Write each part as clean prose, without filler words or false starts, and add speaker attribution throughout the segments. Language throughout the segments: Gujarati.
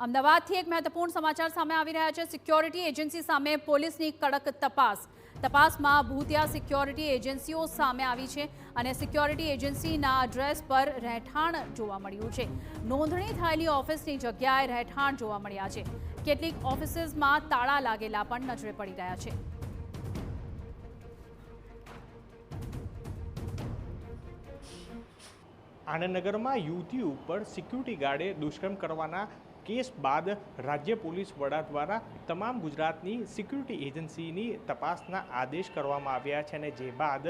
Speaker 1: અમદાવાદથી એક મહત્વપૂર્ણ સમાચાર સામે આવી રહ્યા છે। સિક્યોરિટી એજન્સી સામે પોલીસની કડક તપાસમાં ભૂતિયા સિક્યોરિટી એજન્સીઓ સામે આવી છે અને સિક્યોરિટી એજન્સીના એડ્રેસ પર રહેઠાણ જોવા મળ્યું છે। નોંધણી થયેલી ઓફિસની જગ્યાએ રહેઠાણ જોવા મળ્યા છે। કેટલીક ઓફિસીસમાં તાળા લાગેલા પણ નજરે પડી રહ્યા છે।
Speaker 2: આનંદનગરમાં યુવતી ઉપર સિક્યુરિટી ગાર્ડે દુષ્કર્મ કરવાના કેસ બાદ રાજ્ય પોલીસ વડા દ્વારા તમામ ગુજરાતની સિક્યુરિટી એજન્સીની તપાસના આદેશ કરવામાં આવ્યા છે અને જે બાદ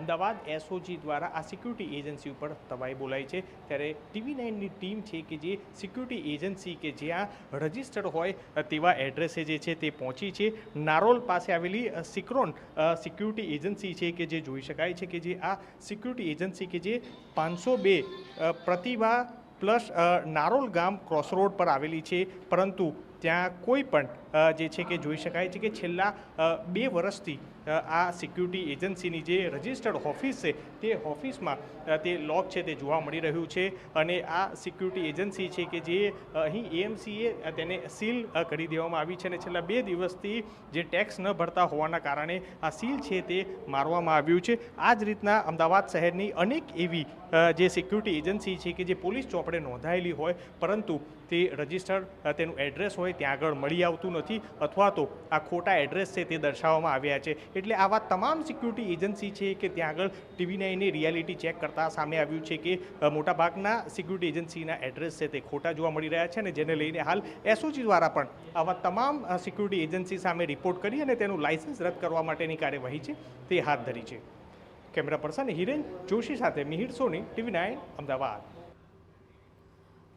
Speaker 2: અમદાવાદ એસઓજી દ્વારા આ સિક્યુરિટી એજન્સી ઉપર તવાઈ બોલાઈ છે। ત્યારે TV9ની ટીમ છે કે જે સિક્યુરિટી એજન્સી કે જ્યાં રજિસ્ટર્ડ હોય તેવા એડ્રેસે જે છે તે પહોંચી છે। નારોલ પાસે આવેલી સિક્રોન સિક્યુરિટી એજન્સી છે કે જે જોઈ શકાય છે કે જે આ સિક્યુરિટી એજન્સી કે જે 502 પ્રતિભા પ્લસ નારોલ ગામ ક્રોસ રોડ પર આવેલી છે, પરંતુ ત્યાં કોઈ પણ જે છે કે જોઈ શકાય છે કે છેલ્લા 2 વર્ષથી આ સિક્યુરિટી એજન્સીની જે રજિસ્ટર્ડ ઓફિસ છે તે ઓફિસમાં તે લોક છે તે જોવા મળી રહ્યું છે અને આ સિક્યુરિટી એજન્સી છે કે જે અહીં એએમસીએ તેને સીલ કરી દેવામાં આવી છે અને છેલ્લા 2 દિવસથી જે ટેક્સ ન ભરતા હોવાના કારણે આ સીલ છે તે મારવામાં આવ્યું છે। આ જ રીતના અમદાવાદ શહેરની અનેક એવી જે સિક્યુરિટી એજન્સી છે કે જે પોલીસ ચોપડે નોંધાયેલી હોય પરંતુ તે રજિસ્ટર્ડ તેનું એડ્રેસ હોય ત્યાં આગળ મળી આવતું નથી અથવા તો આ ખોટા એડ્રેસ છે તે દર્શાવવામાં આવ્યા છે। એટલે આવા તમામ સિક્યુરિટી એજન્સી છે કે ત્યાં આગળ TV9ની રિયાલિટી ચેક કરતાં સામે આવ્યું છે કે મોટાભાગના સિક્યુરિટી એજન્સીના એડ્રેસ છે તે ખોટા જોવા મળી રહ્યા છે અને જેને લઈને હાલ એસઓજી દ્વારા પણ આવા તમામ સિક્યુરિટી એજન્સી સામે રિપોર્ટ કરી અને તેનું લાયસન્સ રદ કરવા માટેની કાર્યવાહી છે તે હાથ ધરી છે। કેમેરા પર્સન હિરેન જોશી સાથે મિહિર સોની, TV9 અમદાવાદ।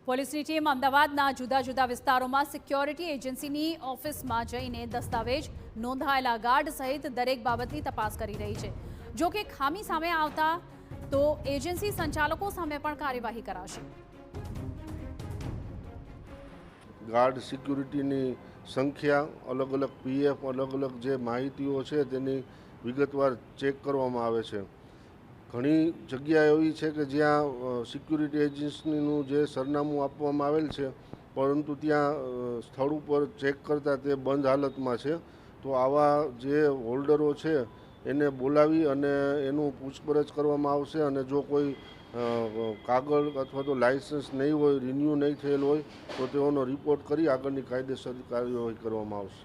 Speaker 1: પોલીસની ટીમ અમદાવાદના જુદા જુદા વિસ્તારોમાં સિક્યોરિટી એજન્સીની ઓફિસમાં જઈને દસ્તાવેજ, નોંધાયેલા ગાર્ડ સહિત દરેક બાબતની તપાસ કરી રહી છે। જો કે ખામી સામે આવતા તો એજન્સી સંચાલકો સામે પણ કાર્યવાહી કરાશે।
Speaker 3: ગાર્ડ સિક્યુરિટીની સંખ્યા, અલગ અલગ પીએફ, અલગ અલગ જે માહિતીઓ છે તેની વિગતવાર ચેક કરવામાં આવે છે। ઘણી જગ્યા એવી છે કે જ્યાં સિક્યુરિટી એજન્સીનું જે સરનામું આપવામાં આવેલ છે પરંતુ ત્યાં સ્થળ ઉપર ચેક કરતાં તે બંધ હાલતમાં છે। તો આવા જે હોલ્ડરો છે એને બોલાવી અને એનું પૂછપરછ કરવામાં આવશે અને જો કોઈ કાગળ અથવા તો લાયસન્સ નહીં હોય, રિન્યૂ નહીં થયેલ હોય તો તેઓનો રિપોર્ટ કરી આગળની કાયદેસર કાર્યવાહી કરવામાં આવશે।